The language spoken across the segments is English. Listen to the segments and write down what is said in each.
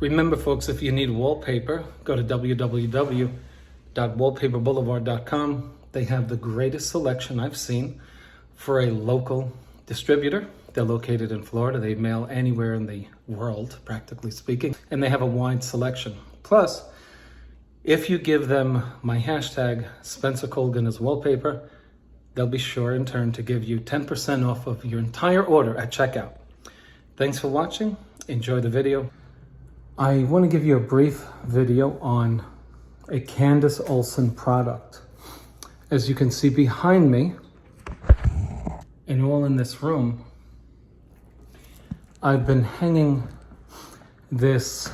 Remember, folks, if you need wallpaper, go to www.wallpaperboulevard.com. They have the greatest selection I've seen for a local distributor. They're located in Florida. They mail anywhere in the world, practically speaking, and they have a wide selection. Plus, if you give them my hashtag, Spencer Colgan is Wallpaper, they'll be sure in turn to give you 10% off of your entire order at checkout. Thanks for watching. Enjoy the video. I want to give you a brief video on a Candice Olson product. As you can see behind me, and all in this room, I've been hanging this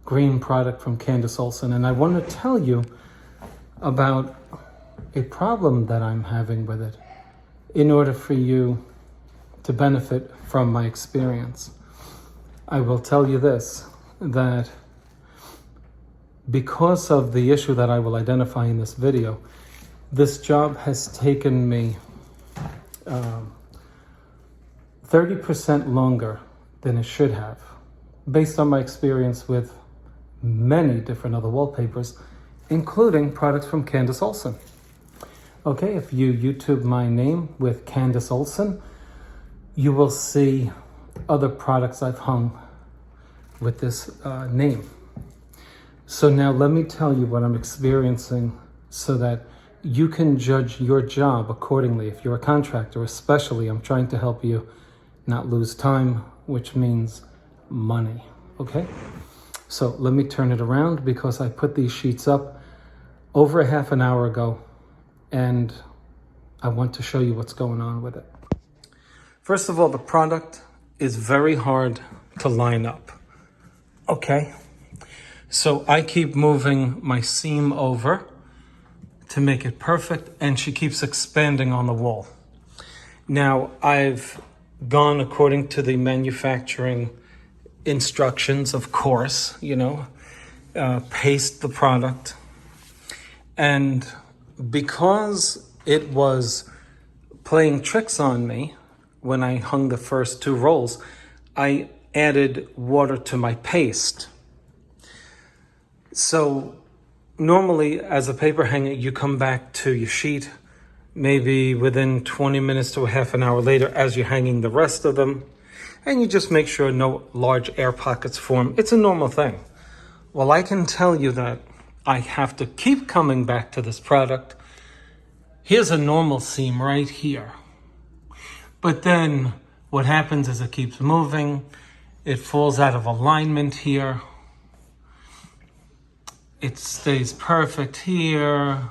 green product from Candice Olson, and I want to tell you about a problem that I'm having with it in order for you to benefit from my experience. I will tell you this, that because of the issue that I will identify in this video, this job has taken me 30% longer than it should have, based on my experience with many different other wallpapers, including products from Candice Olson. Okay, if you YouTube my name with Candice Olson, you will see other products I've hung with this name. So now let me tell you what I'm experiencing so that you can judge your job accordingly. If you're a contractor, especially, I'm trying to help you not lose time, which means money, okay? So let me turn it around because I put these sheets up over a half an hour ago, and I want to show you what's going on with it. First of all, the product is very hard to line up, okay? So I keep moving my seam over to make it perfect, and she keeps expanding on the wall. Now, I've gone according to the manufacturing instructions, of course, paste the product. And because it was playing tricks on me when I hung the first two rolls, I added water to my paste. So normally as a paper hanger, you come back to your sheet maybe within 20 minutes to a half an hour later as you're hanging the rest of them, and you just make sure no large air pockets form. It's a normal thing. Well, I can tell you that I have to keep coming back to this product. Here's a normal seam right here. But then what happens is it keeps moving. It falls out of alignment here. It stays perfect here,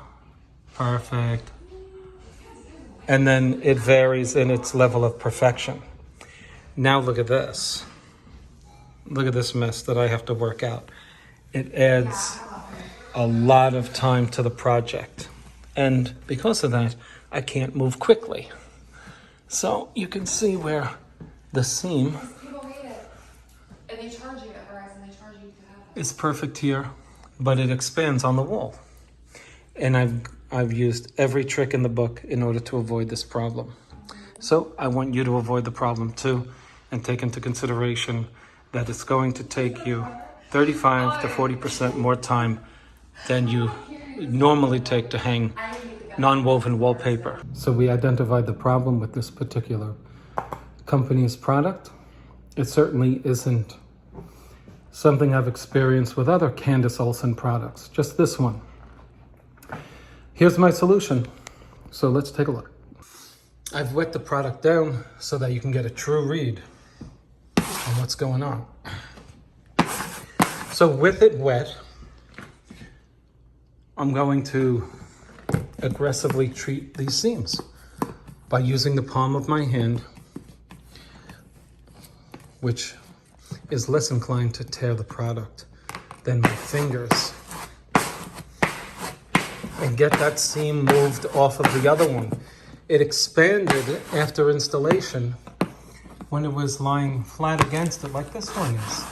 perfect. And then it varies in its level of perfection. Now look at this. Look at this mess that I have to work out. It adds a lot of time to the project. And because of that, I can't move quickly. So you can see where the seam is perfect here, but it expands on the wall. And I've used every trick in the book in order to avoid this problem. So I want you to avoid the problem too, and take into consideration that it's going to take you 35 to 40% more time than you normally take to hang non-woven wallpaper. So we identified the problem with this particular company's product. It certainly isn't something I've experienced with other Candice Olson products, just this one. Here's my solution. So let's take a look. I've wet the product down so that you can get a true read on what's going on. So with it wet, I'm going to aggressively treat these seams by using the palm of my hand, which is less inclined to tear the product than my fingers, and get that seam moved off of the other one. It expanded after installation when it was lying flat against it like this one is.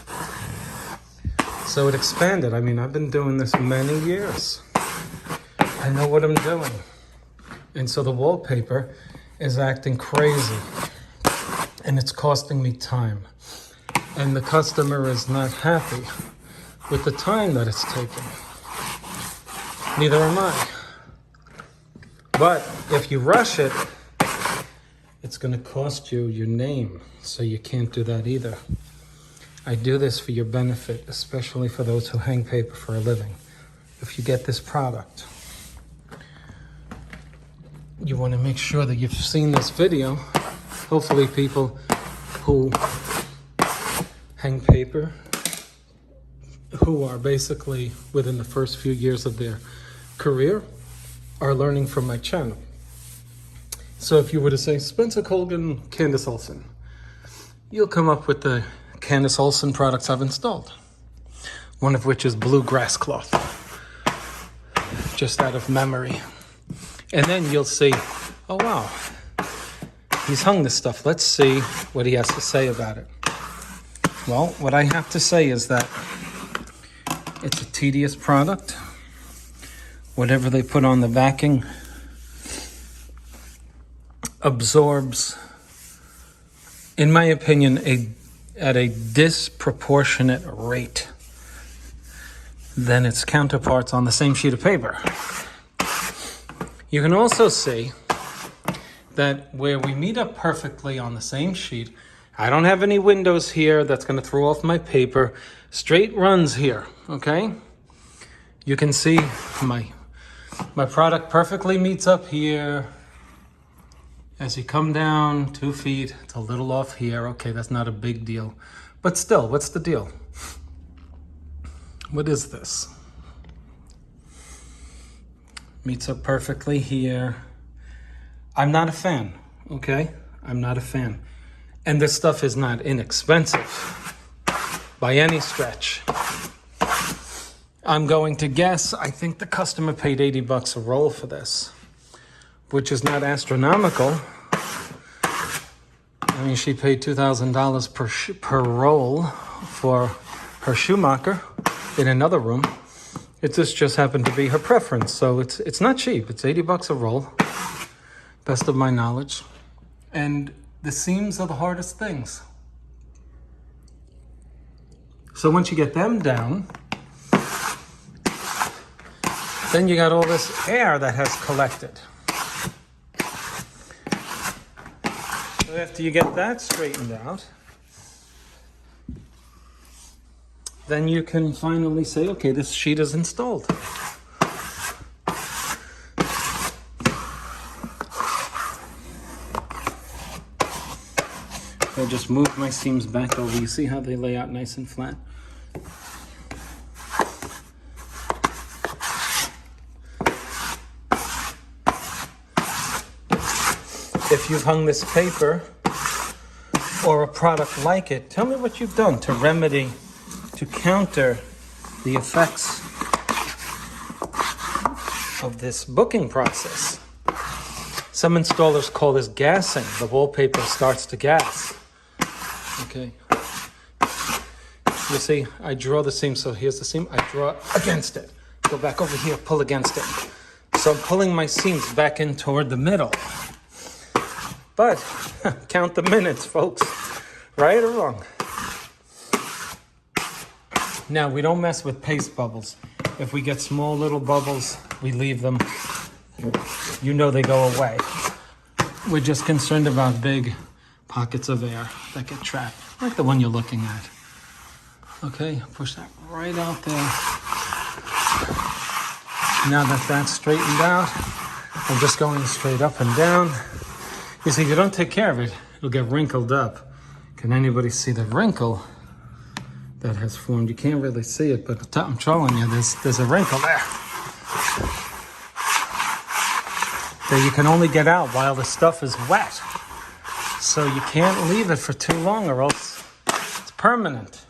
So it expanded. I mean, I've been doing this many years. I know what I'm doing. And so the wallpaper is acting crazy, and it's costing me time. and the customer is not happy with the time that it's taking. Neither am I. But if you rush it, it's going to cost you your name, so you can't do that either. I do this for your benefit, especially for those who hang paper for a living. If you get this product, you want to make sure that you've seen this video. Hopefully people who hang paper, who are basically within the first few years of their career, are learning from my channel. So if you were to say Spencer Colgan, Candice Olson, you'll come up with the Candice Olson products I've installed. One of which is bluegrass cloth, just out of memory. And then you'll see, oh wow, he's hung this stuff. Let's see what he has to say about it. Well, what I have to say is that it's a tedious product. Whatever they put on the backing absorbs, in my opinion, at a disproportionate rate than its counterparts on the same sheet of paper. You can also see that where we meet up perfectly on the same sheet, I don't have any windows here that's going to throw off my paper. Straight runs here, okay? You can see my product perfectly meets up here. As you come down 2 feet, it's a little off here. Okay, that's not a big deal. But still, what's the deal? What is this? Meets up perfectly here. I'm not a fan, okay? I'm not a fan. And this stuff is not inexpensive by any stretch. I'm going to guess, I think the customer paid 80 bucks a roll for this, which is not astronomical. I mean, she paid $2,000 per roll for her Schumacher in another room. It just happened to be her preference, so it's not cheap. It's 80 bucks a roll, best of my knowledge. And the seams are the hardest things. So once you get them down, then you got all this air that has collected. So after you get that straightened out, then you can finally say, okay, this sheet is installed. So just move my seams back over. You see how they lay out nice and flat? If you've hung this paper or a product like it, tell me what you've done to remedy, to counter the effects of this booking process. Some installers call this gassing. The wallpaper starts to gas. Okay. You see, I draw the seam. So here's the seam. I draw against it. Go back over here, pull against it. So I'm pulling my seams back in toward the middle. But count the minutes, folks. Right or wrong? Now, we don't mess with paste bubbles. If we get small little bubbles, we leave them. You know they go away. We're just concerned about big pockets of air that get trapped, like the one you're looking at. Okay, push that right out there. Now that that's straightened out, I'm just going straight up and down. You see, if you don't take care of it, it'll get wrinkled up. Can anybody see the wrinkle that has formed? You can't really see it, but I'm showing you, there's a wrinkle there. That you can only get out while the stuff is wet. So you can't leave it for too long or else it's permanent.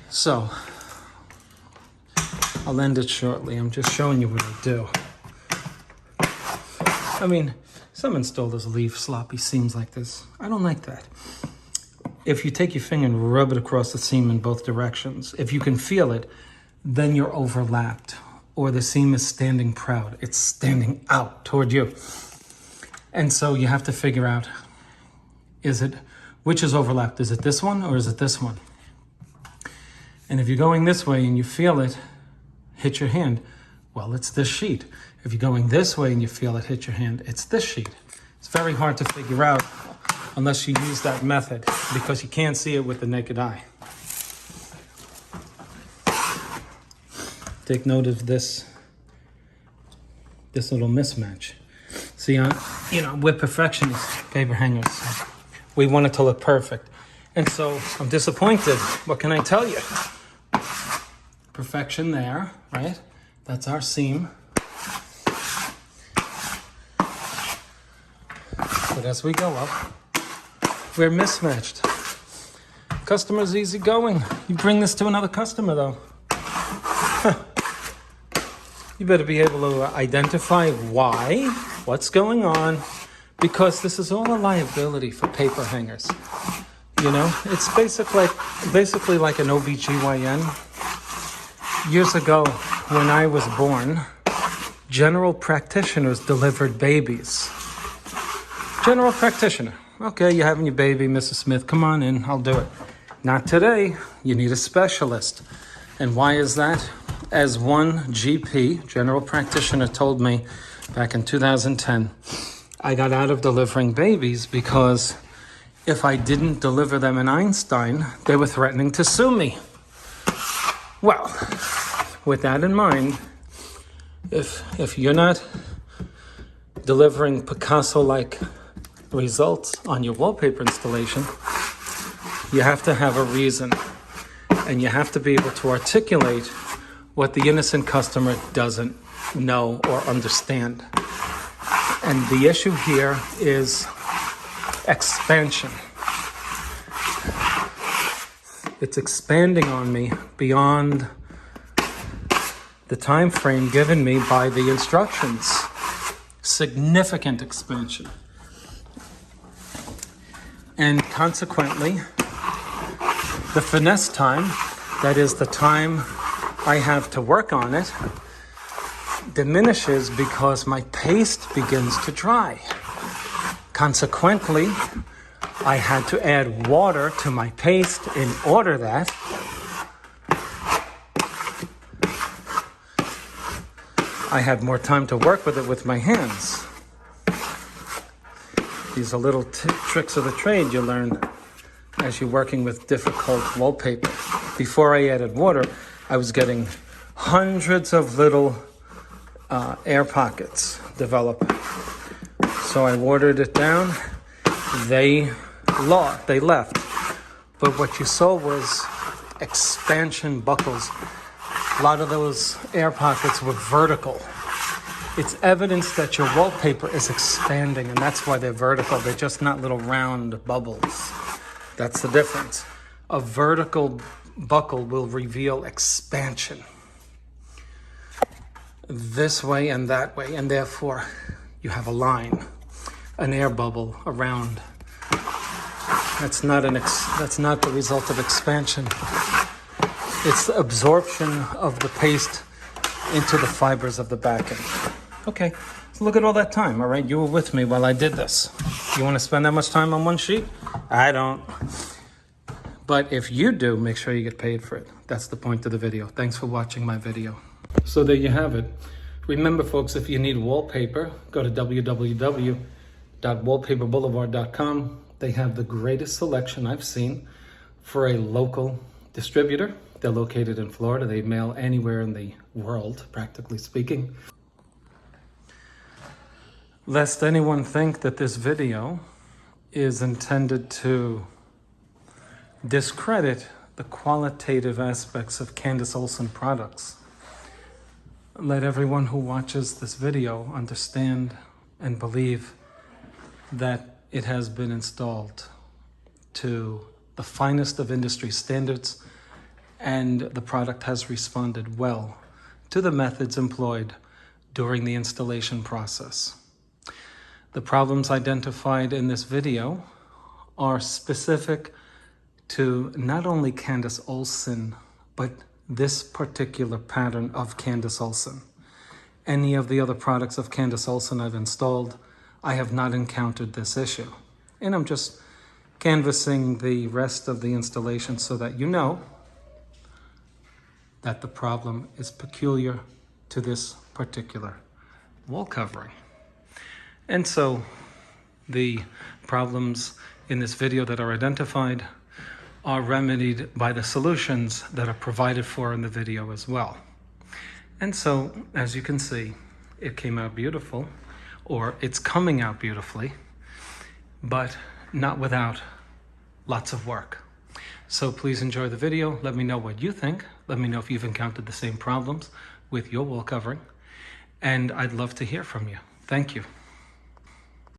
So, I'll end it shortly. I'm just showing you what I do. I mean, some installers leave sloppy seams like this. I don't like that. If you take your finger and rub it across the seam in both directions, if you can feel it, then you're overlapped. Or the seam is standing proud. It's standing out toward you. And so you have to figure out which is overlapped? Is it this one or is it this one? And if you're going this way and you feel it hit your hand, well, it's this sheet. If you're going this way and you feel it hit your hand, it's this sheet. It's very hard to figure out unless you use that method because you can't see it with the naked eye. Take note of this little mismatch. See, we're perfectionists, paper hangers. We want it to look perfect. And so I'm disappointed. What can I tell you? Perfection there, right? That's our seam. But as we go up, we're mismatched. Customer's easygoing. You bring this to another customer though. You better be able to identify why, what's going on, because this is all a liability for paper hangers. It's basically like an OBGYN. Years ago, when I was born, general practitioners delivered babies. General practitioner. Okay, you're having your baby, Mrs. Smith, come on in, I'll do it. Not today, you need a specialist. And why is that? As one GP, general practitioner, told me back in 2010, I got out of delivering babies because if I didn't deliver them in Einstein, they were threatening to sue me. Well, with that in mind, if you're not delivering Picasso-like results on your wallpaper installation, you have to have a reason, and you have to be able to articulate what the innocent customer doesn't know or understand. And the issue here is expansion. It's expanding on me beyond the time frame given me by the instructions. Significant expansion. And consequently, the finesse time, that is the time I have to work on it, diminishes because my paste begins to dry. Consequently, I had to add water to my paste in order that I had more time to work with it with my hands. These are little tricks of the trade you learn as you're working with difficult wallpaper. Before I added water, I was getting hundreds of little air pockets develop. So I watered it down. They left. But what you saw was expansion buckles. A lot of those air pockets were vertical. It's evidence that your wallpaper is expanding, and that's why they're vertical. They're just not little round bubbles. That's the difference. A vertical buckle will reveal expansion. This way and that way, and therefore you have a line, an air bubble around. That's not the result of expansion. It's the absorption of the paste into the fibers of the backing. Okay, so look at all that time, all right? You were with me while I did this. You want to spend that much time on one sheet? I don't. But if you do, make sure you get paid for it. That's the point of the video. Thanks for watching my video. So there you have it. Remember, folks, if you need wallpaper, go to www.wallpaperboulevard.com. They have the greatest selection I've seen for a local distributor. They're located in Florida. They mail anywhere in the world, practically speaking. Lest anyone think that this video is intended to discredit the qualitative aspects of Candice Olson products, let everyone who watches this video understand and believe that it has been installed to the finest of industry standards, and the product has responded well to the methods employed during the installation process. The problems identified in this video are specific to not only Candice Olson, but this particular pattern of Candice Olson. Any of the other products of Candice Olson I've installed, I have not encountered this issue. And I'm just canvassing the rest of the installation so that you know that the problem is peculiar to this particular wall covering. And so the problems in this video that are identified are remedied by the solutions that are provided for in the video as well. And so, as you can see, it came out beautiful, or it's coming out beautifully, but not without lots of work. So please enjoy the video. Let me know what you think. Let me know if you've encountered the same problems with your wall covering. And I'd love to hear from you. Thank you.